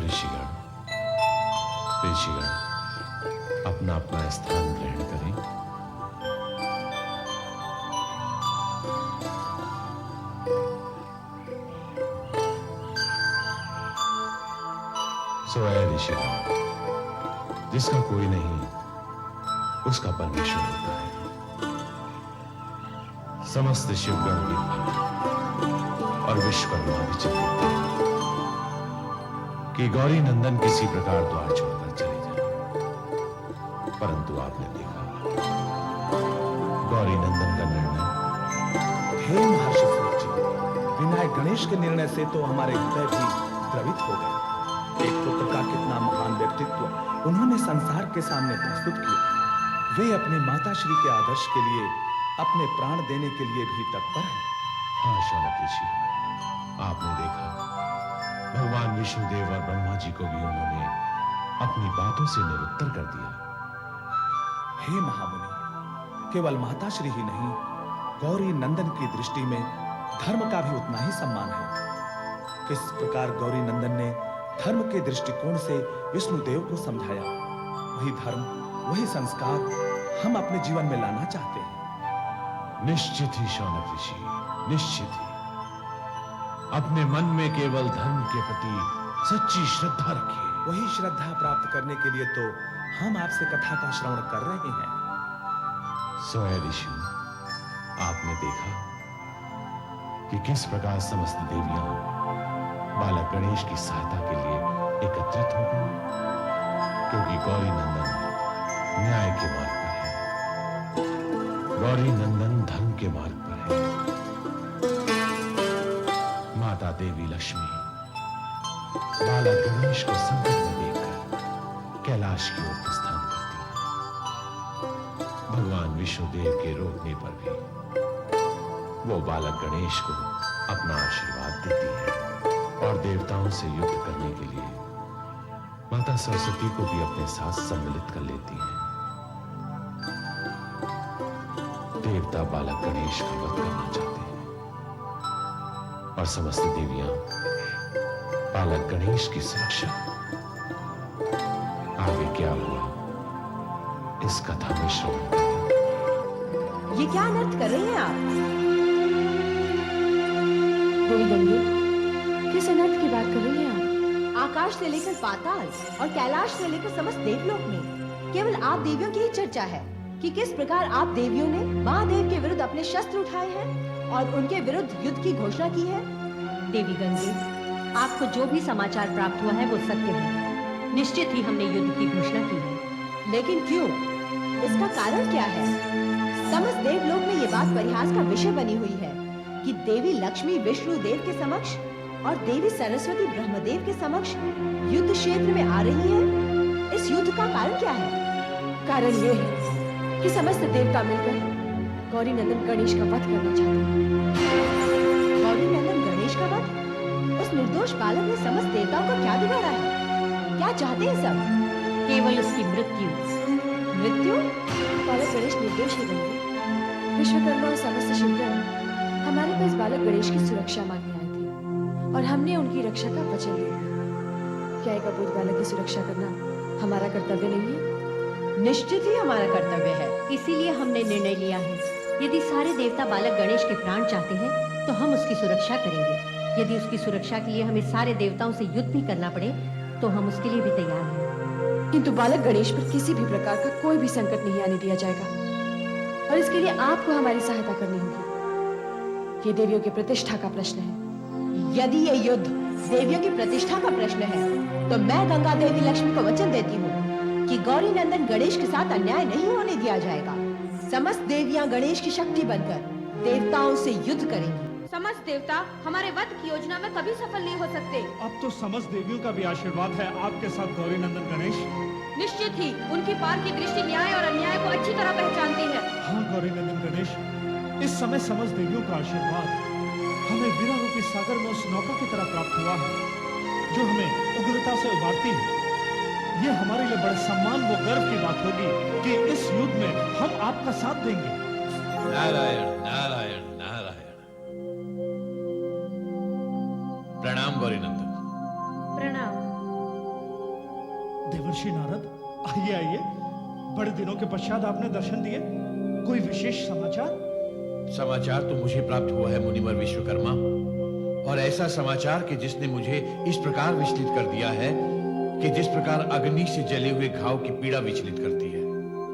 ऋषिगण, अपना अपना स्थान ग्रहण करें। सोया ऋषिगण, जिसका कोई नहीं उसका परमेश्वर होता है। समस्त शिवगण भी और विश्वकर्मा भी चिंतित कि गौरी नंदन किसी प्रकार द्वार छोड़कर चले जाए, परंतु आपने देखा गौरी नंदन का निर्णय। हे महर्षि सूत जी, विनायक गणेश के निर्णय से तो हमारे हृदय भी द्रवित हो गए। एक पुत्र का कितना महान व्यक्तित्व उन्होंने संसार के सामने प्रस्तुत किया। वे अपनी माता श्री के आदर्श के लिए अपने प्राण देने के लिए भी तत्पर हैं। हाँ शौनक ऋषि, आपने देखा भगवान विष्णुदेव और ब्रह्मा जी को भी उन्होंने अपनी बातों से निरुत्तर कर दिया। हे महामुनि, केवल माता श्री ही नहीं, गौरी नंदन की दृष्टि में धर्म का भी उतना ही सम्मान है। किस प्रकार गौरी नंदन ने धर्म के दृष्टिकोण से विष्णुदेव को समझाया, वही धर्म, वही संस्कार हम अपने जीवन में लाना चाहते हैं। निश्चित ही शौनक ऋषि, निश्चित ही। अपने मन में केवल धर्म के प्रति सच्ची श्रद्धा रखिए। वही श्रद्धा प्राप्त करने के लिए तो हम आपसे कथा का श्रवण कर रहे हैं। सोया ऋषि, आपने देखा कि किस प्रकार समस्त देवियां बालक गणेश की सहायता के लिए एकत्रित हो गई, क्योंकि गौरी नंदन न्याय के मार्ग पर है, गौरी नंदन धर्म के मार्ग पर है। माता देवी लक्ष्मी बालक गणेश को संकट में देखकर कैलाश की ओर प्रस्थान करती है। भगवान विष्णुदेव के रोकने पर भी वो बालक गणेश को अपना आशीर्वाद देती है और देवताओं से युद्ध करने के लिए माता सरस्वती को भी अपने साथ सम्मिलित कर लेती है। देवता बालक गणेश का वध करना चाहते हैं और समस्त देवियां बालक गणेश की सुरक्षा। आगे क्या हुआ इस कथा में श्रवण करें। ये क्या अनर्थ कर रहे हैं आप? देवी गंगे, किस अनर्थ की बात कर रही हैं आप? आकाश से लेकर पाताल और कैलाश से लेकर समस्त देवलोक में केवल आप देवियों की ही चर्चा है कि किस प्रकार आप देवियों ने महादेव के विरुद्ध अपने शस्त्र उठाए हैं और उनके विरुद्ध युद्ध की घोषणा की है। देवी गंगे, आपको जो भी समाचार प्राप्त हुआ है वो सत्य है। निश्चित ही हमने युद्ध की घोषणा की है। लेकिन क्यों? इसका कारण क्या है? समस्त देवलोक में ये बात परिहास का विषय बनी हुई है कि देवी लक्ष्मी विष्णुदेव के समक्ष और देवी सरस्वती ब्रह्मदेव के समक्ष युद्ध क्षेत्र में आ रही है। इस युद्ध का कारण क्या है? कारण ये है कि समस्त देवता मिलकर गौरी नंदन गणेश का वध करना चाहते हैं। गौरी नंदन गणेश का वध? उस निर्दोष बालक ने समस्त देवताओं को क्या बिगाड़ा है? क्या चाहते हैं सब? केवल उसकी मृत्यु। मृत्यु? बालक गणेश निर्दोष ही बने। विश्वकर्मा और समस्त शिवगण हमारे पास बालक गणेश की सुरक्षा मांगने आए थे और हमने उनकी रक्षा का वचन दे दिया। क्या एक अबोध बालक की सुरक्षा करना हमारा कर्तव्य नहीं है? निश्चित ही हमारा कर्तव्य है। इसीलिए हमने निर्णय लिया है, यदि सारे देवता बालक गणेश के प्राण चाहते हैं तो हम उसकी सुरक्षा करेंगे। यदि उसकी सुरक्षा के लिए हमें सारे देवताओं से युद्ध भी करना पड़े तो हम उसके लिए भी तैयार हैं। किंतु बालक गणेश पर किसी भी प्रकार का कोई भी संकट नहीं आने दिया जाएगा और इसके लिए आपको हमारी सहायता करनी होगी। ये देवियों की प्रतिष्ठा का प्रश्न है। यदि ये युद्ध देवियों की प्रतिष्ठा का प्रश्न है तो मैं गंगा देवी लक्ष्मी को वचन देती हूँ कि गौरी नंदन गणेश के साथ अन्याय नहीं होने दिया जाएगा। समस्त देवियां गणेश की शक्ति बनकर देवताओं से युद्ध करेंगी। समस्त देवता हमारे वध की योजना में कभी सफल नहीं हो सकते। अब तो समस्त देवियों का भी आशीर्वाद है आपके साथ गौरी नंदन गणेश। निश्चित ही उनकी पार की दृष्टि न्याय और अन्याय को अच्छी तरह पहचानती है। हाँ गौरी नंदन गणेश, इस समय समस्त देवियों का आशीर्वाद हमें वीरा रूपी सागर में उस नौका की तरह प्राप्त हुआ है जो हमें उग्रता से उबारती है। ये हमारे लिए बड़े सम्मान व गर्व की बात होगी कि इस युद्ध में हम आपका साथ देंगे। नारायण नारायण नारायण। प्रणाम गौरी नंदन। प्रणाम। देवर्षि नारद, आइए आइए। बड़े दिनों के पश्चात आपने दर्शन दिए। कोई विशेष समाचार? समाचार तो मुझे प्राप्त हुआ है मुनिवर विश्वकर्मा, और ऐसा समाचार कि जिसने मुझे इस प्रकार विचलित कर दिया है कि जिस प्रकार अग्नि से जले हुए घाव की पीड़ा विचलित करती है।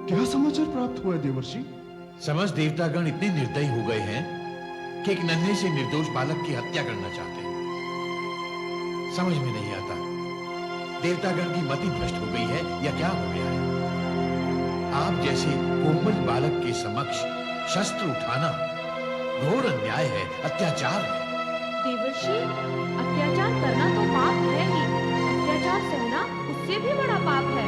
क्या समाचार प्राप्त हुआ है देवर्षि? समस्त देवतागण इतने निर्दयी हो गए हैं कि एक नन्हे से निर्दोष बालक की हत्या करना चाहते हैं। समझ में नहीं आता देवतागण की मति भ्रष्ट हो गई है या क्या हो गया है। आप जैसे कोमल बालक के समक्ष शस्त्र उठाना घोर अन्याय है, अत्याचार है। देवर्षि, अत्याचार करना तो पाप है ही, अत्याचार सहना उससे भी बड़ा पाप है।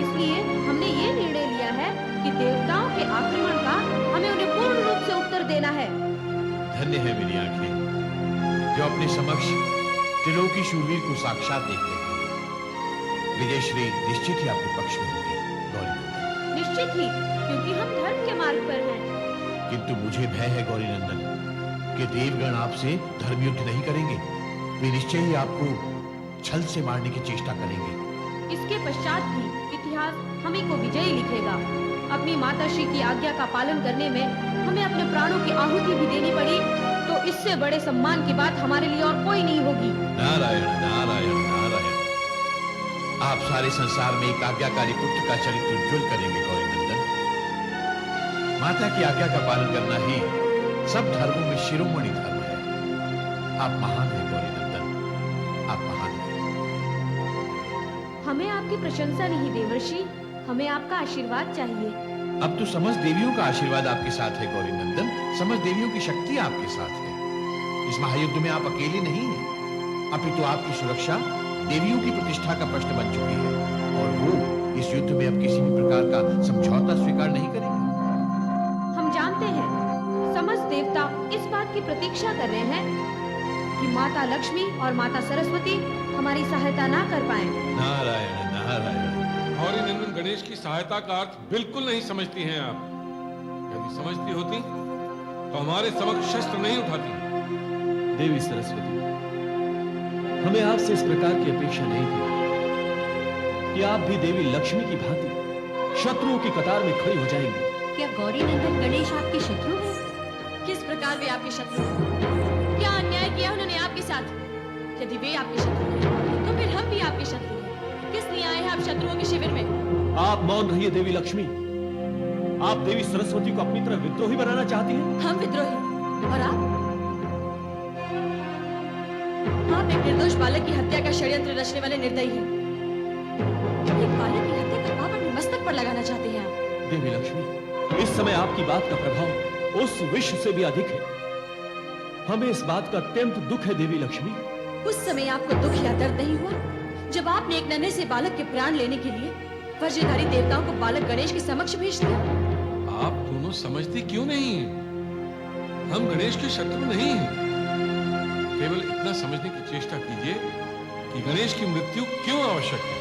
इसलिए हमने ये निर्णय लिया है कि देवताओं के आक्रमण का हमें उन्हें पूर्ण रूप से उत्तर देना है। धन्य है मेरी आंखें जो अपने समक्ष त्रिलोकी शूरवीर को साक्षात देखते हैं। विजयश्री निश्चित ही आपके पक्ष में होगी गौरीनंदन। निश्चित ही, क्योंकि हम धर्म के मार्ग पर हैं। किंतु मुझे भय है गौरीनंदन कि देवगण आपसे धर्म युद्ध नहीं करेंगे। वे निश्चय ही आपको छल से मारने की चेष्टा करेंगे। इसके पश्चात भी इतिहास हमें को विजयी लिखेगा। अपनी माताश्री की आज्ञा का पालन करने में हमें अपने प्राणों की आहुति भी देनी पड़ी तो इससे बड़े सम्मान की बात हमारे लिए और कोई नहीं होगी। नारायण नारायण नारायण। आप सारे संसार में एक आज्ञाकारी पुत्र का चरित्र उज्ज्वल करेंगे गौरीनंदन। माता की आज्ञा का पालन करना ही सब धर्मों में शिरोमणि धर्म है। आप महान हैं गौरीनंदन, आप महान हैं। हमें आपकी प्रशंसा नहीं देवर्षि, हमें आपका आशीर्वाद चाहिए। अब तो समस्त देवियों का आशीर्वाद आपके साथ है गौरीनंदन। समस्त देवियों की शक्ति आपके साथ है। इस महायुद्ध में आप अकेले नहीं हैं, अपितु आपकी सुरक्षा देवियों की प्रतिष्ठा का प्रश्न बन चुकी है, और वो इस युद्ध में अब किसी भी प्रकार का समझौता स्वीकार नहीं करेंगे। हम जानते हैं समस्त देवता इस बात की प्रतीक्षा कर रहे हैं कि माता लक्ष्मी और माता सरस्वती हमारी सहायता ना कर पाए। नारायण नारायण। गौरीनंदन गणेश की सहायता का अर्थ बिल्कुल नहीं समझती हैं आप। यदि समझती होती तो हमारे समक्ष शस्त्र नहीं उठाती। देवी सरस्वती, हमें आपसे इस प्रकार की अपेक्षा नहीं थी कि आप भी देवी लक्ष्मी की भांति शत्रुओं की कतार में खड़ी हो जाएंगी। क्या गौरीनंदन गणेश आपके शत्रु हैं? किस प्रकार वे आपके शत्रु हैं? क्या अन्याय किया उन्होंने आपके साथ? यदि वे आपके शत्रु हैं, तो फिर हम भी आपके शत्रु हैं। किस लिए आए हैं आप शत्रुओं के शिविर में? आप मौन रहिए देवी लक्ष्मी। आप देवी सरस्वती को अपनी तरफ विद्रोही बनाना चाहती हैं। हम विद्रोही और आप एक निर्दोष बालक की हत्या का षड्यंत्र रचने वाले निर्दयी हैं। एक बालक की हत्या का पाप अपने मस्तक पर लगाना चाहते हैं आप। देवी लक्ष्मी, इस समय आपकी बात का प्रभाव उस विश्व से भी अधिक है। हमें इस बात का अत्यंत दुख है देवी लक्ष्मी। उस समय आपको दुख या दर्द नहीं हुआ जब आपने एक नन्हे से बालक के प्राण लेने के लिए वज्रधारी देवताओं को बालक गणेश के समक्ष भेज दिया? आप दोनों समझती क्यों नहीं हैं? हम गणेश के शत्रु नहीं हैं। केवल इतना समझने की चेष्टा कीजिए कि गणेश की मृत्यु क्यों आवश्यक है।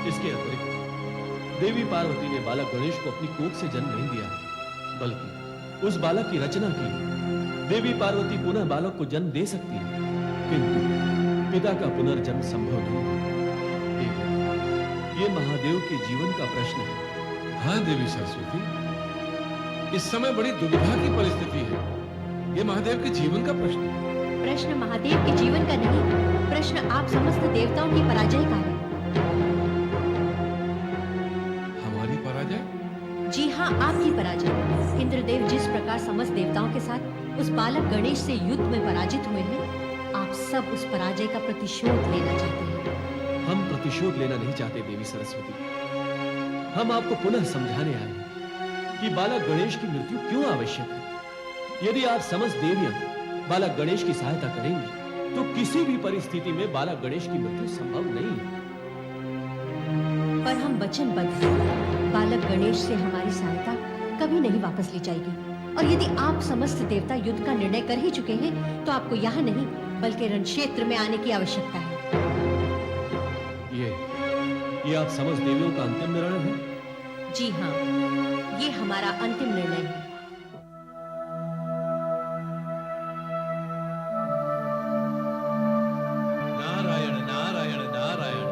इसके अतिरिक्त देवी पार्वती ने बालक गणेश को अपनी कोख से जन्म नहीं दिया, बल्कि उस बालक की रचना की। देवी पार्वती पुनः बालक को जन्म दे सकती है, किंतु पिता का पुनर्जन्म संभव नहीं है। ये महादेव के जीवन का प्रश्न है। हाँ देवी सरस्वती, इस समय बड़ी दुविधा की परिस्थिति है। ये महादेव के जीवन का प्रश्न है। प्रश्न महादेव के जीवन का नहीं, प्रश्न आप समस्त देवताओं की पराजय का है। हमारी पराजय? जी हाँ, आपकी पराजय। इंद्रदेव जिस प्रकार समस्त देवताओं के साथ उस बालक गणेश से युद्ध में पराजित हुए हैं, आप सब उस पराजय का प्रतिशोध लेना चाहते हैं। हम प्रतिशोध लेना नहीं चाहते देवी सरस्वती। हम आपको पुनः समझाने आए हैं कि बालक गणेश की मृत्यु क्यों आवश्यक है। यदि आप समस्त देवियां बालक गणेश की सहायता करेंगी तो किसी भी परिस्थिति में बालक गणेश की मृत्यु संभव नहीं है। पर हम वचनबद्ध हैं, बालक गणेश से हमारी सहायता कभी नहीं वापस ली जाएगी। और यदि आप समस्त देवता युद्ध का निर्णय कर ही चुके हैं, तो आपको यहाँ नहीं बल्कि रण क्षेत्र में आने की आवश्यकता है। ये आप समस्त देवियों का अंतिम निर्णय है? जी हाँ, ये हमारा अंतिम निर्णय है। नारायण नारायण नारायण।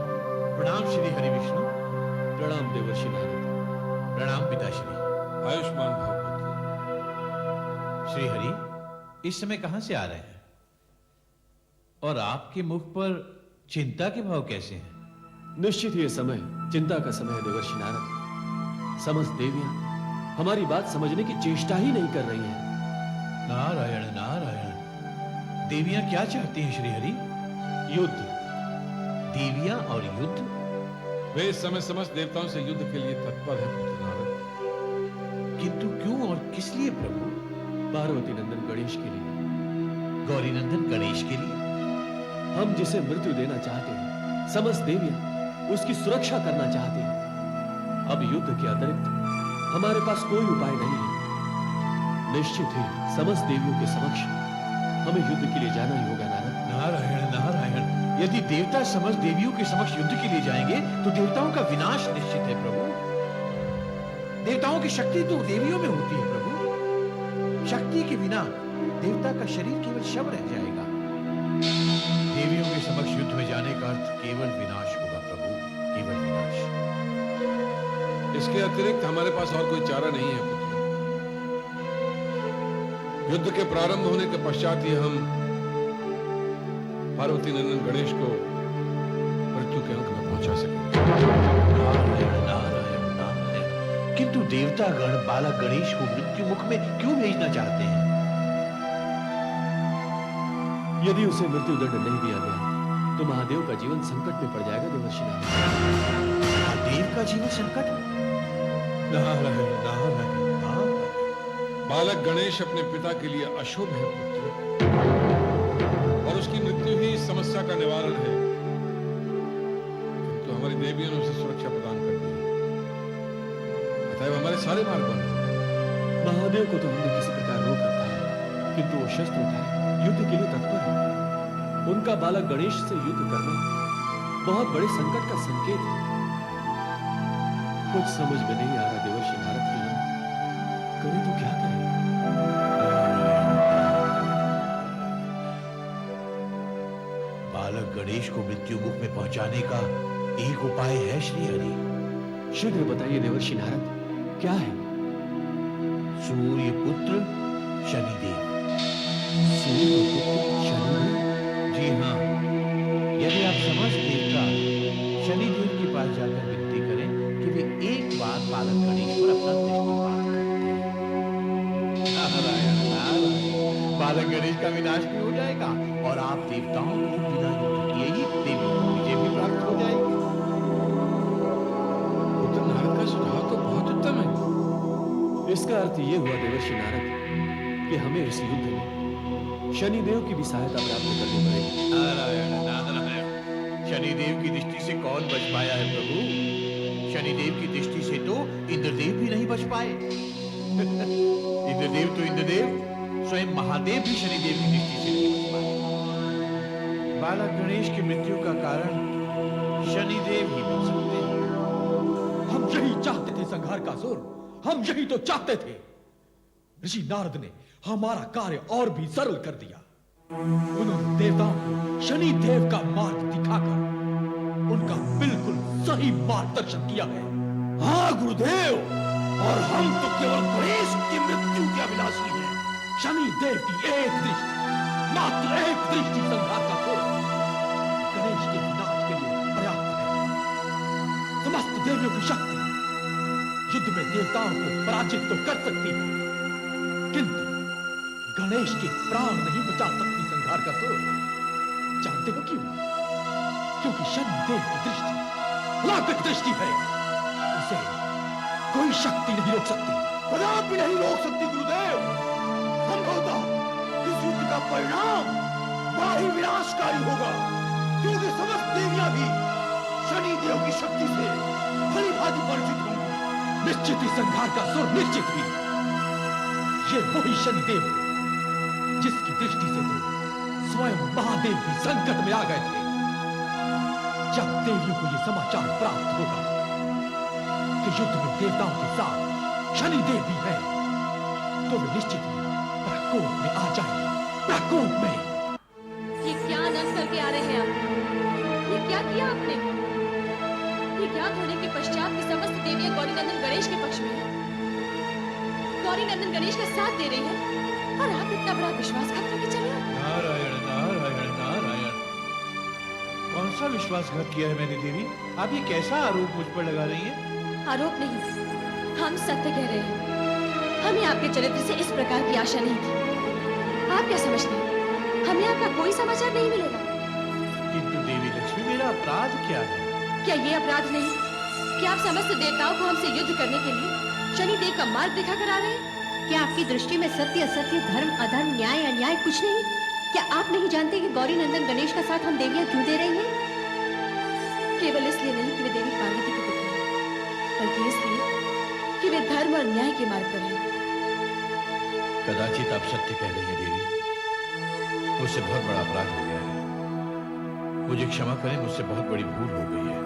प्रणाम श्री हरि। श्रीहरि विष्णु। प्रणाम देवर्षि नारद। प्रणाम पिताश्री। आयुष्मान भव पुत्र। श्रीहरि, इस समय कहां से आ रहे हैं और आपके मुख पर चिंता के भाव कैसे हैं? निश्चित ही ये समय चिंता का समय है देवर्षि नारद। समस्त देवियां हमारी बात समझने की चेष्टा ही नहीं कर रही हैं। नारायण नारायण। देवियां क्या चाहती हैं श्रीहरि? युद्ध। देवियां और युद्ध? वे इस समय समस्त देवताओं से युद्ध के लिए तत्पर है पुत्र नारद। किंतु क्यों और किस लिए प्रभु? पार्वती नंदन गणेश के लिए। गौरी नंदन गणेश के लिए? हम जिसे मृत्यु देना चाहते हैं, समस्त देवियां उसकी सुरक्षा करना चाहते हैं। अब युद्ध के अतिरिक्त हमारे पास कोई उपाय नहीं है। निश्चित ही समस्त देवियों के समक्ष हमें युद्ध के लिए जाना ही होगा नारद। नारायण नारायण। यदि देवता समस्त देवियों के समक्ष युद्ध के लिए जाएंगे तो देवताओं का विनाश निश्चित है प्रभु। देवताओं की शक्ति तो देवियों में होती है प्रभु। शक्ति के बिना देवता का शरीर केवल शव रह जाएगा। देवियों के समक्ष युद्ध में जाने का अर्थ केवल विनाश होगा प्रभु, केवल विनाश। इसके अतिरिक्त हमारे पास और कोई चारा नहीं है पुत्र। युद्ध के प्रारंभ होने के पश्चात ही हम पार्वती नंदन गणेश को मृत्यु के अंक में पहुंचा सकेंगे। नारायण नारायण नारायण। किंतु देवतागण बालक गणेश को मृत्यु मुख में क्यों भेजना चाहते हैं? यदि उसे मृत्यु दंड नहीं दिया गया तो महादेव का जीवन संकट में पड़ जाएगा देवर्षि नारद। महादेव का जीवन संकट? नारायण नारायण नारायण। बालक गणेश अपने पिता के लिए अशुभ है पुत्र, और उसकी मृत्यु ही इस समस्या का निवारण है। किंतु हमारी देवियों ने उसे सुरक्षा प्रदान कर दी है, अतः हमारे सारे मार्ग बंद हैं। महादेव को तो हमने किसी प्रकार रोक रखा है, किंतु वो शस्त्र उठाए युद्ध के लिए तत्पर है। उनका बालक गणेश से युद्ध करना बहुत बड़े संकट का संकेत है। कुछ समझ में नहीं आ रहा देवर्षि नारद की हम करें तो क्या करें? बालक गणेश को मृत्यु मुख में पहुंचाने का एक उपाय है श्रीहरि। शीघ्र बताइए देवर्षि नारद, क्या है? सूर्य पुत्र शनिदेव। सूर्य पुत्र शनिदेव? जी हाँ, यदि आप समस्त देवता शनिदेव के पास जाकर विनती करें कि वे एक बार बालक गणेश पर अपना दृष्टिपात करते हैं। नारायण नारायण। बालक गणेश का विनाश भी हो जाएगा और आप देवताओं को बिना युद्ध किए ही देवियों को विजय भी प्राप्त हो जाएगी। पुत्र नारद का सुझाव तो बहुत उत्तम है। इसका अर्थ ये हुआ देवर्षि नारद कि हमें इस युद्ध में शनिदेव की भी सहायता प्राप्त करनी पड़ेगी। नारायण नारायण। शनिदेव की दृष्टि से कौन बच पाया है प्रभु? शनिदेव की दृष्टि से तो इंद्रदेव भी नहीं बच पाए। इंद्रदेव तो इंद्रदेव, स्वयं महादेव भी शनिदेव की दृष्टि से नहीं बच पाए। बालक गणेश की मृत्यु का कारण शनिदेव ही बन सकते हैं। हम यही चाहते थे संहार का असुर, हम यही तो चाहते थे। ऋषि नारद ने हमारा कार्य और भी सरल कर दिया। उन्होंने देवताओं को शनि देव का मार्ग दिखाकर उनका बिल्कुल सही मार्गदर्शन किया है। हाँ गुरुदेव, और हम तो केवल गणेश की मृत्यु के अभिलाषी हैं। शनि देव की एक दृष्टि, मात्र एक दृष्टि संहार का असुर गणेश के विनाश के लिए पर्याप्त है। समस्त देवियों की शक्ति युद्ध में देवताओं को पराजित तो कर सकती है, किंतु गणेश के प्राण नहीं बचा सकती संहार का असुर। जानते हो क्यों? क्योंकि शनि देव की दृष्टि अलौकिक दृष्टि है। उसे कोई शक्ति नहीं रोक सकती, कदापि नहीं रोक सकती गुरुदेव। संभवतः इस युद्ध का परिणाम बड़ा ही विनाशकारी होगा, क्योंकि समस्त देवियां भी शनि देव की शक्ति से भली भांति परिचित होंगी। निश्चित ही संहार का असुर निश्चित ही ये वही शनिदेव है जिसकी दृष्टि से तो स्वयं महादेव भी संकट में आ गए थे। जब देवियों को यह समाचार प्राप्त होगा कि युद्ध में देवताओं के साथ शनिदेव भी है, तो वे निश्चित ही प्रकोप में आ जाएंगे। प्रकोप में। ये क्या अनर्थ करके आ रहे हैं आप? ये क्या किया आपने? ये अज्ञात होने के पश्चात की समस्त देवियां गौरीनंदन गणेश के पक्ष में हैं। गौरीनंदन गणेश का साथ दे रही है और आप इतना बड़ा विश्वासघात करके चले आए। नारायण नारायण नारायण, कौन सा विश्वासघात किया है मैंने देवी? आप ये कैसा आरोप मुझ पर लगा रही हैं? आरोप नहीं, हम सत्य कह रहे हैं। हमें आपके चरित्र से इस प्रकार की आशा नहीं थी। आप क्या समझते हैं हमें आपका कोई समाचार नहीं मिलेगा? किंतु देवी लक्ष्मी, मेरा अपराध क्या है? क्या ये अपराध नहीं कि आप समस्त देवताओं को हमसे युद्ध करने के लिए शनिदेव का मार्ग दिखा कर आ रहे हैं? क्या आपकी दृष्टि में सत्य असत्य, धर्म अधर्म, न्याय अन्याय कुछ नहीं? क्या आप नहीं जानते कि गौरी नंदन गणेश का साथ हम देवियां क्यों दे रही हैं? केवल इसलिए नहीं कि वे देवी पार्वती के पुत्र हैं, बल्कि इसलिए कि वे धर्म और न्याय के मार्ग पर हैं। कदाचित आप सत्य कह रही हैं देवी। मुझसे बहुत बड़ा अपराध हो गया है, मुझे क्षमा करें, मुझसे बहुत बड़ी भूल हो गई है।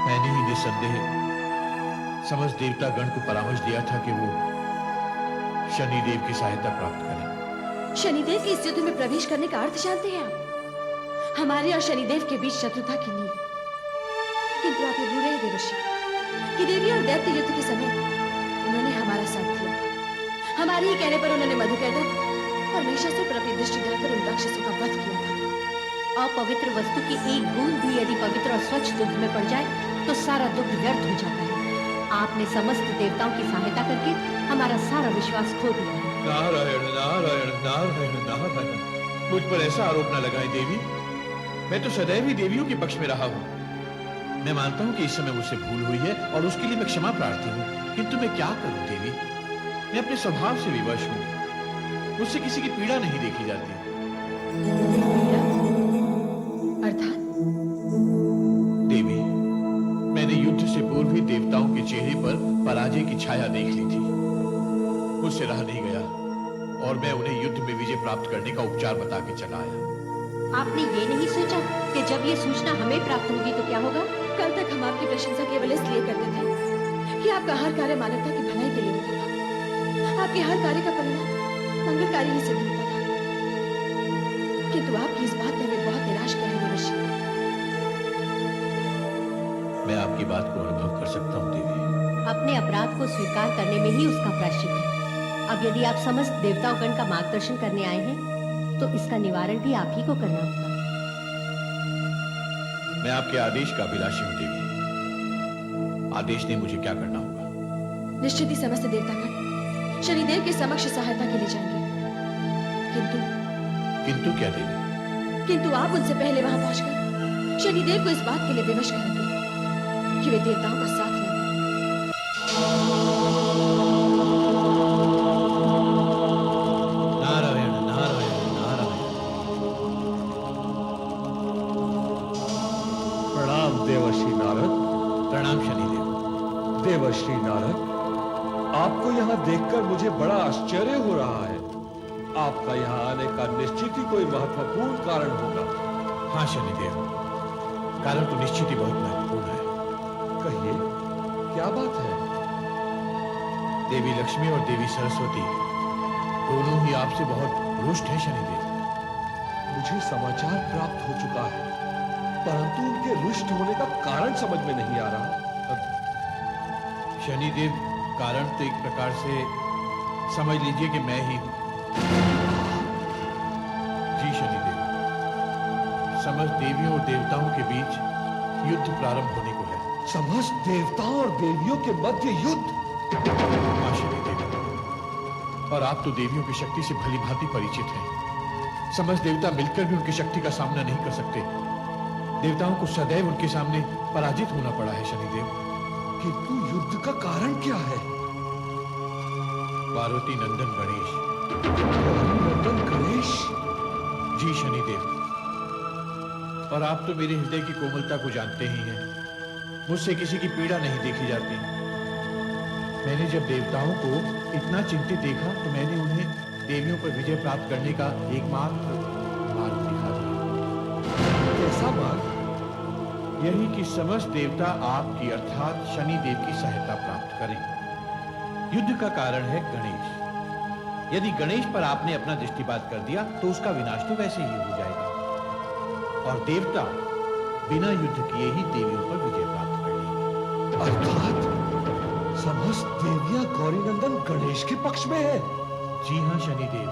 मैंने ही निसंदेह समस्त देवता गण को परामर्श दिया था कि वो शनिदेव की सहायता प्राप्त करें। शनिदेव के इस युद्ध में प्रवेश करने का अर्थ जानते हैं आप? हमारे और शनिदेव के बीच शत्रुता की नींव। किंतु आप ये भूल रहे हैं देवर्षि कि देवी और दैत्य युद्ध के समय उन्होंने हमारा साथ दिया। हमारे ही कहने पर उन्होंने मधुकैटभ और महिषासुर पर अपनी दृष्टि डालकर उन राक्षसों का वध किया था। अपवित्र वस्तु की एक बूंद भी यदि पवित्र और स्वच्छ दुग्ध में पड़ जाए तो सारा दुग्ध व्यर्थ हो जाता है। आपने समस्त देवताओं की सहायता करके हमारा सारा विश्वास खो दिया है। नारायण नारायण नारायण नारायण, मुझ पर ऐसा आरोप न लगाएं देवी। मैं तो सदैव ही देवियों के पक्ष में रहा हूँ। मैं मानता हूँ कि इस समय मुझसे भूल हुई है और उसके लिए मैं क्षमा प्रार्थी हूँ, किंतु मैं क्या करूँ देवी? मैं अपने स्वभाव से विवश हूँ, मुझसे किसी की पीड़ा नहीं देखी जाती। अर्थात देवी, मैंने युद्ध से पूर्व ही देवताओं के चेहरे पर पराजय की छाया देख ली थी। मुझसे रहा नहीं गया और मैं उन्हें युद्ध में विजय प्राप्त करने का उपचार बता के चला आया। आपने ये नहीं सोचा कि जब ये सूचना हमें प्राप्त होगी तो क्या होगा? कल तक हम आपकी प्रशंसा केवल इसलिए करते थे कि आपका हर कार्य मानवता की भलाई के लिए होता था। आपके हर कार्य का परिणाम मंगलकारी ही सिद्ध होता था। किंतु आपकी इस बात ने हमें बहुत निराश किया है देवर्षि। मैं आपकी बात को अनुभव कर सकता हूँ देवी। अपने अपराध को स्वीकार करने में ही उसका प्रायश्चित है। अब यदि आप समस्त देवतागण का मार्गदर्शन करने आए हैं तो इसका निवारण भी आप ही को करना होगा। मैं आपके आदेश का अभिलाषी हूँ देवी। आदेश ने मुझे क्या करना होगा? निश्चित ही समस्त देवतागण शनिदेव के समक्ष सहायता के लिए जाएंगे। किंतु क्या देवी? किंतु आप उनसे पहले वहां पहुंचकर शनिदेव को इस बात के लिए विवश करेंगे कि वे देवताओं का साथ न दें। नारायण नारायण नारायण। प्रणाम देवर्षि नारद। प्रणाम शनिदेव। देवर्षि नारद, आपको यहाँ देखकर मुझे बड़ा आश्चर्य हो रहा है। आपका यहाँ आने का निश्चित ही कोई महत्वपूर्ण कारण होगा। हाँ शनिदेव, कारण तो निश्चित ही बहुत महत्वपूर्ण है। कहिए, क्या बात है? देवी लक्ष्मी और देवी सरस्वती दोनों ही आपसे बहुत रुष्ट हैं शनिदेव। मुझे समाचार प्राप्त हो चुका है, परंतु उनके रुष्ट होने का कारण समझ में नहीं आ रहा। शनिदेव, कारण तो एक प्रकार से समझ लीजिए कि मैं ही हूं। जी शनिदेव, समस्त देवियों और देवताओं के बीच युद्ध प्रारंभ होने को है। समस्त देवताओं और देवियों के मध्य युद्ध? हाँ शनिदेव, और आप तो देवियों की शक्ति से भली भांति परिचित हैं। समस्त देवता मिलकर भी उनकी शक्ति का सामना नहीं कर सकते। देवताओं को सदैव उनके सामने पराजित होना पड़ा है शनिदेव। किंतु युद्ध का कारण क्या है? पार्वती नंदन गणेश। नंदन गणेश? जी शनिदेव, और आप तो मेरे हृदय की कोमलता को जानते ही हैं। मुझसे किसी की पीड़ा नहीं देखी जाती। मैंने जब देवताओं को इतना चिंतित देखा तो मैंने उन्हें देवियों पर विजय प्राप्त करने का एकमात्र मार्ग दिखा दिया। कैसा मार्ग? यही कि समस्त देवता आपकी अर्थात शनि देव की सहायता प्राप्त करें। युद्ध का कारण है गणेश। यदि गणेश पर आपने अपना दृष्टिपात कर दिया तो उसका विनाश तो वैसे ही हो जाएगा। और देवता बिना युद्ध किए ही देवियों पर विजय प्राप्त कर लेंगे। अर्थात समस्त देवियां गौरीनंदन गणेश के पक्ष में है। जी हाँ शनिदेव,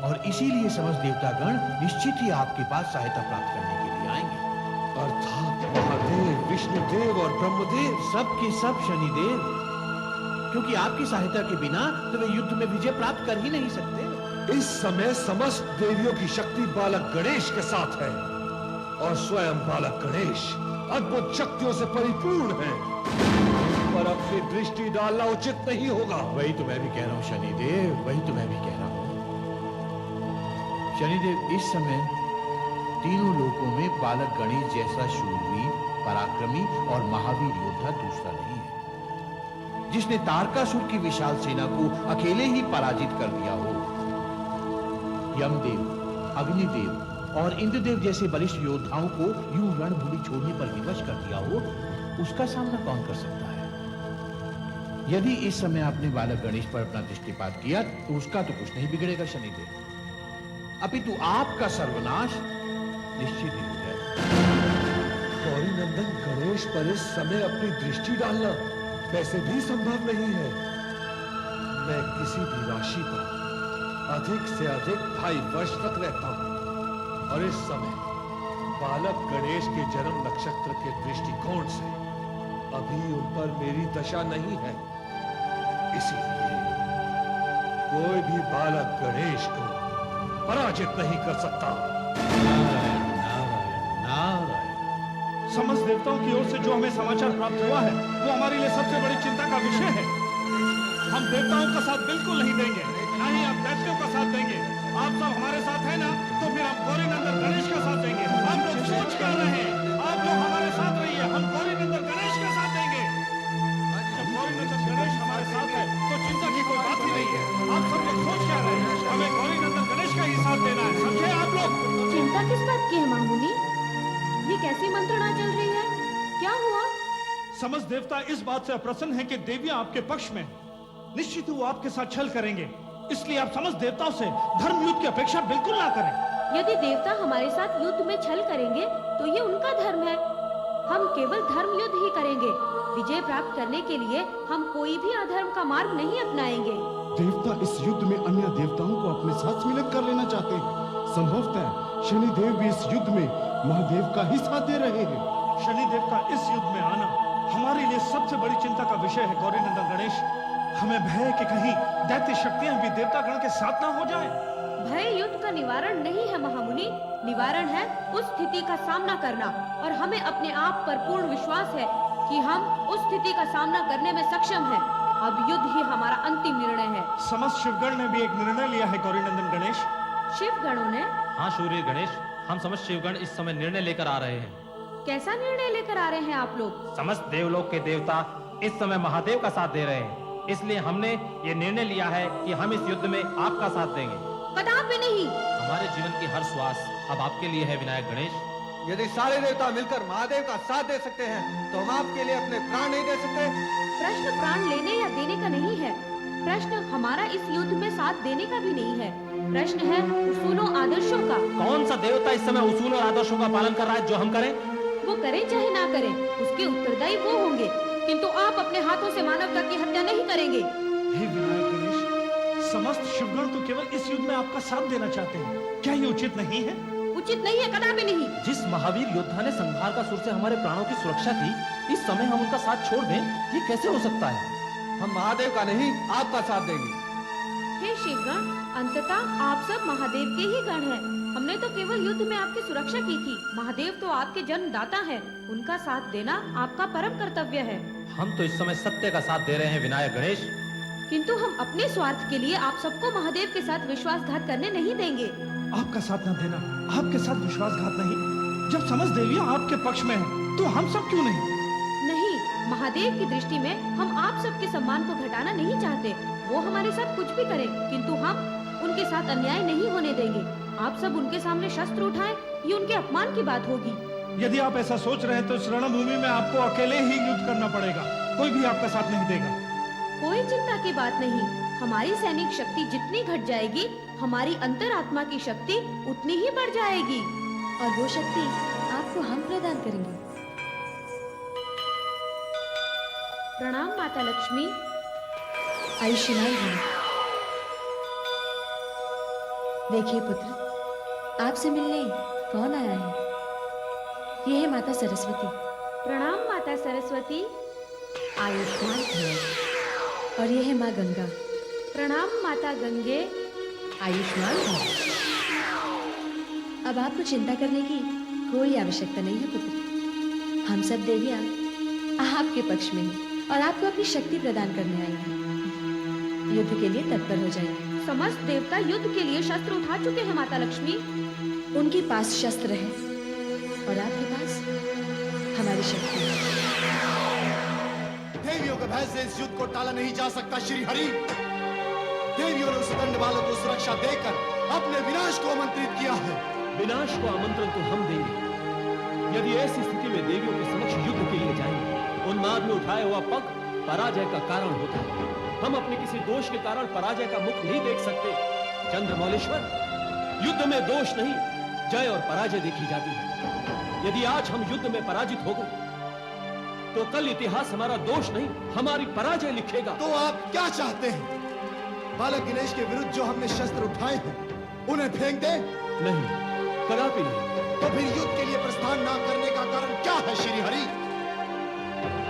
और इसीलिए समस्त देवतागण निश्चित ही आपके पास सहायता प्राप्त करने के लिए आएंगे। अर्थात महादेव, विष्णुदेव और ब्रह्मदेव सब के सब शनिदेव, क्योंकि आपकी सहायता के बिना तो वे युद्ध में विजय प्राप्त कर ही नहीं सकते। इस समय समस्त देवियों की शक्ति बालक गणेश के साथ है और स्वयं बालक गणेश अद्भुत शक्तियों से परिपूर्ण है। इन पर अपनी दृष्टि डालना उचित नहीं होगा। वही तो मैं भी कह रहा हूँ शनिदेव, वही तो मैं भी कह रहा हूँ शनिदेव। इस समय तीनों लोकों में बालक गणेश जैसा शूरवीर, पराक्रमी और महावीर योद्धा दूसरा नहीं है, जिसने तारकासुर की विशाल सेना को अकेले ही पराजित कर दिया हो। यमदेव, अग्निदेव और इंद्रदेव जैसे बलिष्ठ योद्धाओं को यूं रणभूमि छोड़ने पर विवश कर दिया हो, उसका सामना कौन कर सकता है। यदि इस समय आपने बालक गणेश पर अपना दृष्टिपात किया तो उसका तो कुछ नहीं बिगड़ेगा शनिदेव, अपितु आपका सर्वनाश निश्चित ही हो जाएगा। गौरीनंदन गणेश पर इस समय अपनी दृष्टि डालना वैसे भी संभव नहीं है। मैं किसी भी राशि पर अधिक से अधिक 2.5 वर्ष तक रहता हूं और इस समय बालक गणेश के जन्म नक्षत्र के दृष्टिकोण से अभी उन पर मेरी दशा नहीं है। इसीलिए कोई भी बालक गणेश को पराजित नहीं कर सकता। नारायण नारायण नारायण। समस्त देवताओं की ओर से जो हमें समाचार प्राप्त हुआ है वो हमारे लिए सबसे बड़ी चिंता का विषय है। हम देवताओं का साथ बिल्कुल नहीं देंगे, ना ही हम दैत्यों का साथ देंगे। आप सब हमारे साथ है ना, तो फिर हम गौरीनंदन गणेश का साथ देंगे। हम लोग सोच कर रहे हैं, आप लोग हमारे साथ रहिए, हम गौरीनंदन गणेश का साथ देंगे। जब गौरीनंदन गणेश हमारे साथ है तो चिंता की कोई बात ही नहीं है। आप सब लोग सोच क्या रहे हैं, हमें गौरीनंदन गणेश का ही साथ देना है, समझे आप लोग? चिंता किस बात की है महामुनि? ये कैसी मंत्रणा चल रही है? क्या हुआ? समस्त देवता इस बात से अप्रसन्न है कि देवियां आपके पक्ष में, निश्चित ही वो आपके साथ छल करेंगे। इसलिए आप समस्त देवताओं से धर्म युद्ध की अपेक्षा बिल्कुल ना करें। यदि देवता हमारे साथ युद्ध में छल करेंगे तो ये उनका धर्म है। हम केवल धर्म युद्ध ही करेंगे। विजय प्राप्त करने के लिए हम कोई भी अधर्म का मार्ग नहीं अपनाएंगे। देवता इस युद्ध में अन्य देवताओं को अपने साथ सम्मिलित कर लेना चाहते हैं। संभवतः शनिदेव भी इस युद्ध में महादेव का ही साथ दे रहे हैं। शनिदेव का इस युद्ध में आना हमारे लिए सबसे बड़ी चिंता का विषय है गौरीनंदन गणेश। हमें भय है कि कहीं दैत्य शक्तियां भी देवतागण के साथ ना हो जाएं। भय युद्ध का निवारण नहीं है महामुनि, निवारण है उस स्थिति का सामना करना। और हमें अपने आप पर पूर्ण विश्वास है कि हम उस स्थिति का सामना करने में सक्षम हैं। अब युद्ध ही हमारा अंतिम निर्णय है। समस्त शिवगण ने भी एक निर्णय लिया है गौरीनंदन गणेश। शिवगणों ने? हाँ सूर्य गणेश, हम समस्त शिवगण इस समय निर्णय लेकर आ रहे हैं। कैसा निर्णय लेकर आ रहे हैं आप लोग? समस्त देवलोक के देवता इस समय महादेव का साथ दे रहे हैं, इसलिए हमने ये निर्णय लिया है कि हम इस युद्ध में आपका साथ देंगे। कदापि नहीं। हमारे जीवन की हर श्वास अब आपके लिए है विनायक गणेश। यदि सारे देवता मिलकर महादेव का साथ दे सकते हैं तो हम आपके लिए अपने प्राण नहीं दे सकते। प्रश्न प्राण लेने या देने का नहीं है। प्रश्न हमारा इस युद्ध में साथ देने का भी नहीं है। प्रश्न है उसूलों आदर्शों का। कौन सा देवता इस समय उसूल और आदर्शों का पालन कर रहा है जो हम करें? वो करें चाहे ना करें, उसके उत्तरदायी वो होंगे, किंतु आप अपने हाथों से मानवता की हत्या नहीं करेंगे। हे विनायक गणेश, समस्त शिवगण तो केवल इस युद्ध में आपका साथ देना चाहते हैं। क्या ये उचित नहीं है? उचित नहीं है, कदापि नहीं। जिस महावीर योद्धा ने संहार का सुर से हमारे प्राणों की सुरक्षा की, इस समय हम उनका साथ छोड़ दें, ये कैसे हो सकता है? हम महादेव का नहीं, आपका साथ देंगे। हे शिवगण, अंततः आप सब महादेव के ही गण हैं। हमने तो केवल युद्ध में आपकी सुरक्षा की थी। महादेव तो आपके जन्मदाता हैं, उनका साथ देना आपका परम कर्तव्य है। हम तो इस समय सत्य का साथ दे रहे हैं विनायक गणेश। किंतु हम अपने स्वार्थ के लिए आप सबको महादेव के साथ विश्वासघात करने नहीं देंगे। आपका साथ न देना, आपके साथ विश्वासघात नहीं। जब समस्त देवियां आपके पक्ष में हैं, तो हम सब क्यों नहीं? नहीं, महादेव की दृष्टि में हम आप सबके सम्मान को घटाना नहीं चाहते। वो हमारे साथ कुछ भी करें, किंतु हम उनके साथ अन्याय नहीं होने देंगे। आप सब उनके सामने शस्त्र उठाएं, ये उनके अपमान की बात होगी। यदि आप ऐसा सोच रहे हैं तो इस रणभूमि में आपको अकेले ही युद्ध करना पड़ेगा। कोई भी आपका साथ नहीं देगा। कोई चिंता की बात नहीं। हमारी सैनिक शक्ति जितनी घट जाएगी, हमारी अंतरात्मा की शक्ति उतनी ही बढ़ जाएगी। और वो शक्ति आपको को हम प्रदान करेंगे। प्रणाम माता लक्ष्मी। आयुष्मान भव। देखिए पुत्र, आपसे मिलने कौन आया है? ये है माता सरस्वती। प्रणाम माता सरस्वती। आयुष्मान भव। और ये है माँ गंगा। प्रणाम माता गंगे। आयुष्मान भव। अब आपको चिंता करने की कोई आवश्यकता नहीं है पुत्र। हम सब देवियां आपके पक्ष में हैं और आपको अपनी शक्ति प्रदान करने आई हैं। युद्ध के लिए तत्पर हो जाएंगे। समस्त देवता युद्ध के लिए शस्त्र उठा चुके हैं माता लक्ष्मी। उनके पास शस्त्र है और आपके पास हमारी शक्ति है। देवियों के भय से इस युद्ध को टाला नहीं जा सकता श्री हरि। देवियों ने उस दंड बालक को सुरक्षा देकर अपने विनाश को आमंत्रित किया है। विनाश को आमंत्रण तो हम देंगे यदि ऐसी स्थिति में देवियों के समक्ष युद्ध के लिए जाएंगे। उन्माद में उठाया हुआ पग पराजय का कारण होता है। हम अपने किसी दोष के कारण पराजय का मुख नहीं देख सकते। चंद्रमौलेश्वर, युद्ध में दोष नहीं, जय और पराजय देखी जाती है। यदि आज हम युद्ध में पराजित हो गए तो कल इतिहास हमारा दोष नहीं, हमारी पराजय लिखेगा। तो आप क्या चाहते हैं? बालक गणेश के विरुद्ध जो हमने शस्त्र उठाए हैं उन्हें फेंक दे? नहीं, कदापि नहीं। तो फिर युद्ध के लिए प्रस्थान न करने का कारण क्या है श्री हरि?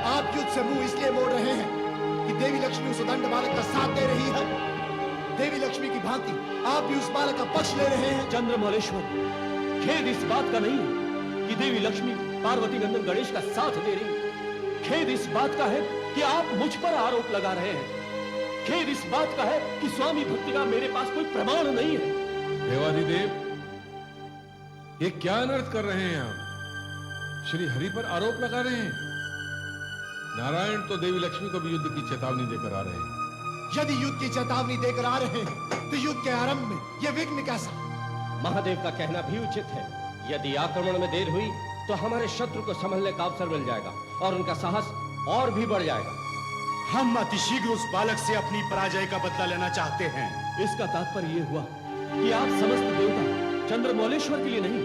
आप युद्ध से मुंह इसलिए मोड़ रहे हैं कि देवी लक्ष्मी उस दंड बालक का साथ दे रही है। देवी लक्ष्मी की भांति आप भी उस बालक का पक्ष ले रहे हैं। चंद्रमौलेश्वर, खेद इस बात का नहीं है कि देवी लक्ष्मी पार्वती नंदन गणेश का साथ दे रही है। खेद इस बात का है कि आप मुझ पर आरोप लगा रहे हैं। खेद इस बात का है कि स्वामी भक्ति का मेरे पास कोई प्रमाण नहीं है। देवाधिदेव, ये क्या अनर्थ कर रहे हैं आप? श्री हरि पर आरोप लगा रहे हैं। नारायण तो देवी लक्ष्मी को भी युद्ध की चेतावनी देकर आ रहे हैं। यदि युद्ध की चेतावनी देकर आ रहे हैं तो युद्ध के आरंभ में यह विघ्न कैसा? महादेव का कहना भी उचित है। यदि आक्रमण में देर हुई तो हमारे शत्रु को संभलने का अवसर मिल जाएगा और उनका साहस और भी बढ़ जाएगा। हम अतिशीघ्र उस बालक से अपनी पराजय का बदला लेना चाहते हैं। इसका तात्पर्य यह हुआ कि आप समस्त देवता चंद्रमौलेश्वर के लिए नहीं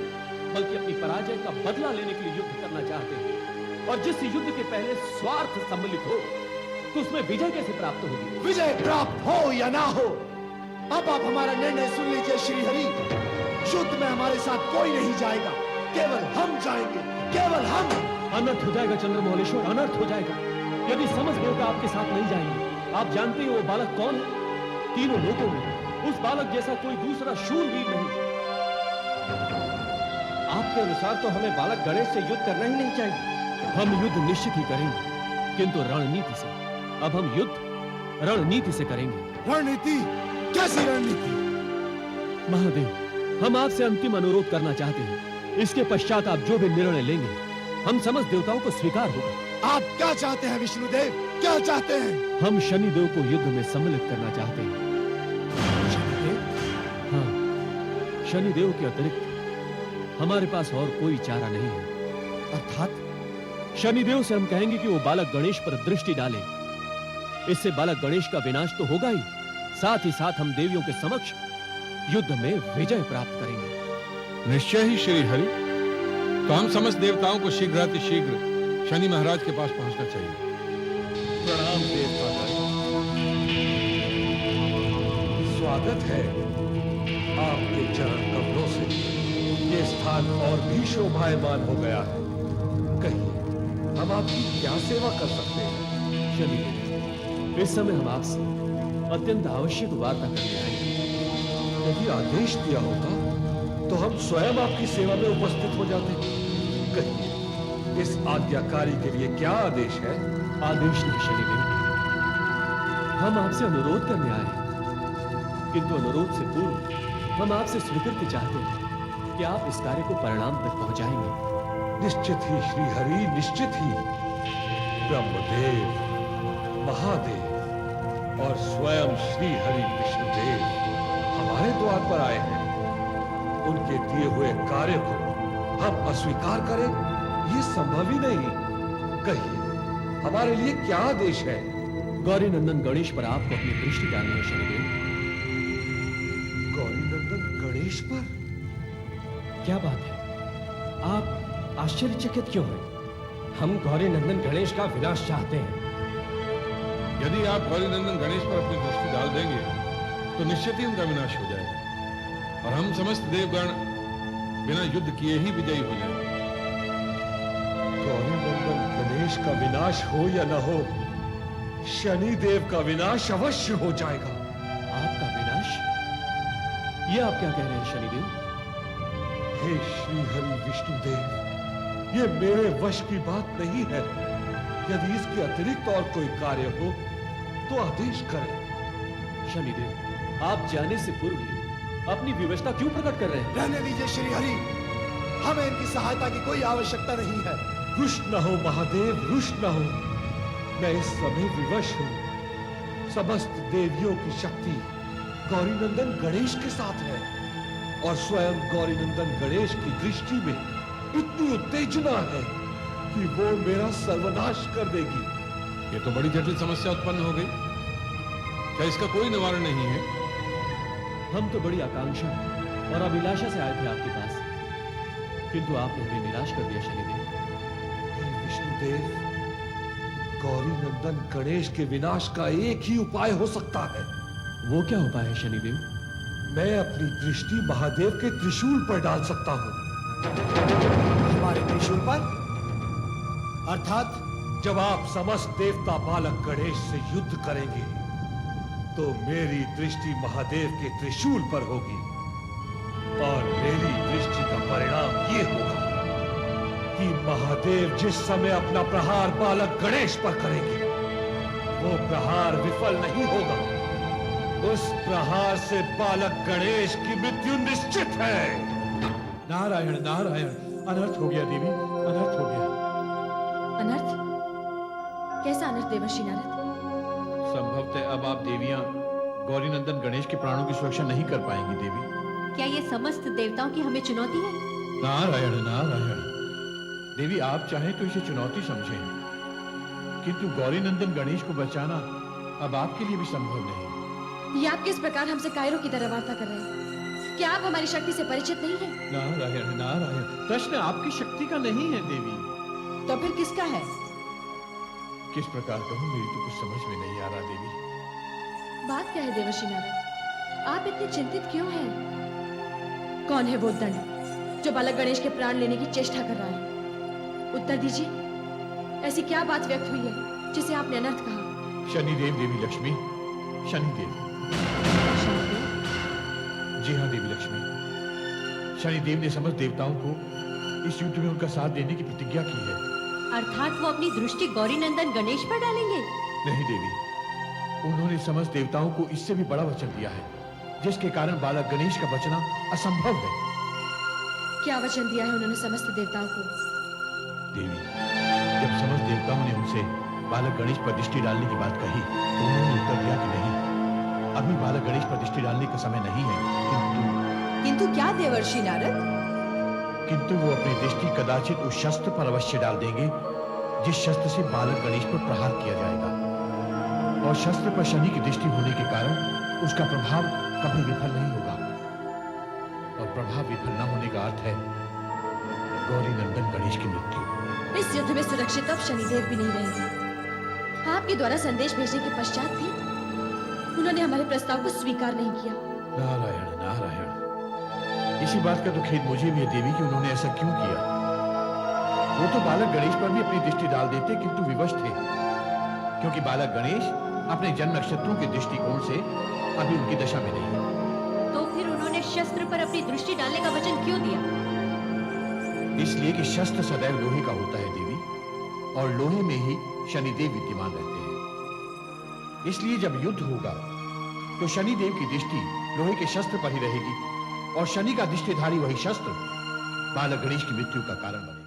बल्कि अपनी पराजय का बदला लेने के लिए युद्ध करना चाहते हैं। और जिस युद्ध के पहले स्वार्थ सम्मिलित हो तो उसमें विजय कैसे प्राप्त होगी? विजय प्राप्त हो या ना हो, अब आप हमारा निर्णय सुन लीजिए श्री हरि। युद्ध में हमारे साथ कोई नहीं जाएगा, केवल हम जाएंगे, केवल हम। अनर्थ हो जाएगा चंद्रमौलेश्वर, अनर्थ हो जाएगा यदि समस्त देवता आपके साथ नहीं जाएंगे। आप जानते हैं वो बालक कौन है? तीनों लोगों में उस बालक जैसा कोई दूसरा शूरवीर नहीं। आपके अनुसार तो हमें बालक गणेश से युद्ध करना ही नहीं चाहिए। हम युद्ध निश्चित ही करेंगे, किंतु रणनीति से। अब हम युद्ध रणनीति से करेंगे। रणनीति? कैसी रणनीति? महादेव, हम आपसे अंतिम अनुरोध करना चाहते हैं। इसके पश्चात आप जो भी निर्णय लेंगे हम समस्त देवताओं को स्वीकार होगा। आप क्या चाहते हैं विष्णुदेव? क्या चाहते हैं? हम शनिदेव को युद्ध में सम्मिलित करना चाहते हैं। शनिदेव? हाँ, शनिदेव के अतिरिक्त हमारे पास और कोई चारा नहीं है। अर्थात शनिदेव से हम कहेंगे कि वो बालक गणेश पर दृष्टि डाले। इससे बालक गणेश का विनाश तो होगा ही, साथ ही साथ हम देवियों के समक्ष युद्ध में विजय प्राप्त करेंगे। निश्चय ही श्री हरि। तो हम समस्त देवताओं को शीघ्रातिशीघ्र शनि महाराज के पास पहुंचना चाहिए। प्रणाम देवतागण। स्वागत है आपके चरण कमलों से ये स्थान और भी शोभायमान हो गया है। कहिए, हम आपकी क्या सेवा कर सकते हैं? शनिदेव, इस समय हम आपसे अत्यंत आवश्यक वार्ता करने आए हैं। यदि आदेश दिया होता तो हम स्वयं आपकी सेवा में उपस्थित हो जाते। कहिए, इस आज्ञाकारी के लिए क्या आदेश है? आदेश नहीं शनिदेव, हम आपसे अनुरोध करने आए हैं, किंतु अनुरोध से पूर्व हम आपसे स्वीकृति चाहते हैं कि आप इस कार्य को परिणाम तक पहुंचाएंगे। निश्चित ही श्री हरि, निश्चित ही। ब्रह्मदेव, महादेव और स्वयं श्री हरि विष्णुदेव हमारे द्वार पर आए हैं। उनके दिए हुए कार्य को हम अस्वीकार करें, ये संभव ही नहीं। कहिए, हमारे लिए क्या आदेश है? गौरी नंदन गणेश पर आपको अपनी दृष्टि डालनी है शनिदेव। गौरी नंदन गणेश पर? क्या बात है, आश्चर्यचकित क्यों हैं? हम गौरी नंदन गणेश का विनाश चाहते हैं। यदि आप गौरी नंदन गणेश पर अपनी दृष्टि डाल देंगे तो निश्चित ही उनका विनाश हो जाएगा और हम समस्त देवगण बिना युद्ध किए ही विजयी हो जाएंगे। गौरी नंदन गणेश का विनाश हो या न हो, शनि देव का विनाश अवश्य हो जाएगा। आपका विनाश? ये आप क्या कह रहे हैं शनिदेव? हे श्री हरि विष्णुदेव, ये मेरे वश की बात नहीं है। यदि इसके अतिरिक्त और कोई कार्य हो तो आदेश करें। शनिदेव, आप जाने से पूर्व ही अपनी विवशता क्यों प्रकट कर रहे हैं? रहने दीजिए श्री हरि, हमें इनकी सहायता की कोई आवश्यकता नहीं है। रुष्ट न हो महादेव, रुष्ट न हो। मैं इस समय विवश हूं। समस्त देवियों की शक्ति गौरी नंदन गणेश के साथ है और स्वयं गौरी नंदन गणेश की दृष्टि में इतनी उत्तेजना है कि वो मेरा सर्वनाश कर देगी। ये तो बड़ी जटिल समस्या उत्पन्न हो गई। क्या इसका कोई निवारण नहीं है? हम तो बड़ी आकांक्षा और अभिलाषा से आए थे आपके पास, किंतु आपने हमें निराश कर दिया शनिदेव। हे विष्णुदेव, गौरी नंदन गणेश के विनाश का एक ही उपाय हो सकता है। वो क्या उपाय है शनिदेव? मैं अपनी दृष्टि महादेव के त्रिशूल पर डाल सकता हूं। हमारे त्रिशूल पर? अर्थात जब आप समस्त देवता बालक गणेश से युद्ध करेंगे तो मेरी दृष्टि महादेव के त्रिशूल पर होगी और मेरी दृष्टि का परिणाम ये होगा कि महादेव जिस समय अपना प्रहार बालक गणेश पर करेंगे वो प्रहार विफल नहीं होगा। उस प्रहार से बालक गणेश की मृत्यु निश्चित है। नारायण नारायण, अनर्थ हो गया देवी, अनर्थ हो गया। अनर्थ? कैसा अनर्थ देवर्षि नारद? संभवतः अब आप देवियां गौरी नंदन गणेश के प्राणों की सुरक्षा नहीं कर पाएंगी देवी। क्या ये समस्त देवताओं की हमें चुनौती है? नारायण नारायण, देवी आप चाहें तो इसे चुनौती समझें, किंतु गौरी नंदन गणेश को बचाना अब आपके लिए भी संभव नहीं। ये आप किस प्रकार हमसे कायरों की तरह वार्ता कर रहे हैं? क्या आप हमारी शक्ति से परिचित नहीं हैं? नारायण नारायण, प्रश्न आपकी शक्ति का नहीं है देवी। तो फिर किसका है? किस प्रकार कहूं, मेरी तो कुछ समझ में नहीं आ रहा देवी। बात क्या है देवर्षि नारद? आप इतने चिंतित क्यों हैं? कौन है वो दंड जो बालक गणेश के प्राण लेने की चेष्टा कर रहा है? उत्तर दीजिए। ऐसी क्या बात व्यक्त हुई है जिसे आपने अनर्थ कहा? शनिदेव देवी लक्ष्मी, शनिदेव। जी हाँ देवी लक्ष्मी, शनिदेव ने समस्त देवताओं को इस युद्ध में उनका साथ देने की प्रतिज्ञा की है। अर्थात वो अपनी दृष्टि गौरी नंदन गणेश पर डालेंगे? नहीं देवी, उन्होंने समस्त देवताओं को इससे भी बड़ा वचन दिया है जिसके कारण बालक गणेश का बचना असंभव है। क्या वचन दिया है उन्होंने समस्त देवताओं को? देवी, जब समस्त देवताओं ने उनसे बालक गणेश पर दृष्टि डालने की बात कही तो उन्होंने उत्तर दिया कि नहीं, अभी बालक गणेश पर दृष्टि डालने का समय नहीं है। किंतु क्या देवर्षि नारद? किंतु वो अपनी दृष्टि कदाचित उस शस्त्र पर अवश्य डाल देंगे जिस शस्त्र से बालक गणेश पर प्रहार किया जाएगा, और शस्त्र पर शनि की दृष्टि होने के कारण उसका प्रभाव कभी विफल नहीं होगा, और प्रभाव विफल न होने का अर्थ है गौरी नंदन गणेश की मृत्यु। इस युद्ध में सुरक्षित अब शनिदेव भी नहीं रहेंगे। आपके द्वारा संदेश भेजने के पश्चात भी उन्होंने हमारे प्रस्ताव को स्वीकार नहीं किया। नारायण नारायण, इसी बात का तो खेद मुझे भी है देवी कि उन्होंने ऐसा क्यों किया। वो तो बालक गणेश पर भी अपनी दृष्टि डाल देते किंतु विवश थे, क्योंकि बालक गणेश अपने जन्म नक्षत्रों के दृष्टिकोण से अभी उनकी दशा में नहीं है। तो फिर उन्होंने शस्त्र पर अपनी दृष्टि डालने का वचन क्यों दिया? इसलिए कि शस्त्र सदैव लोहे का होता है देवी, और लोहे में ही शनिदेव विद्यमान रहते हैं। इसलिए जब युद्ध होगा तो शनिदेव की दृष्टि लोहे के शस्त्र पर ही रहेगी, और शनि का दृष्टिधारी वही शस्त्र बालक गणेश की मृत्यु का कारण बनेगा।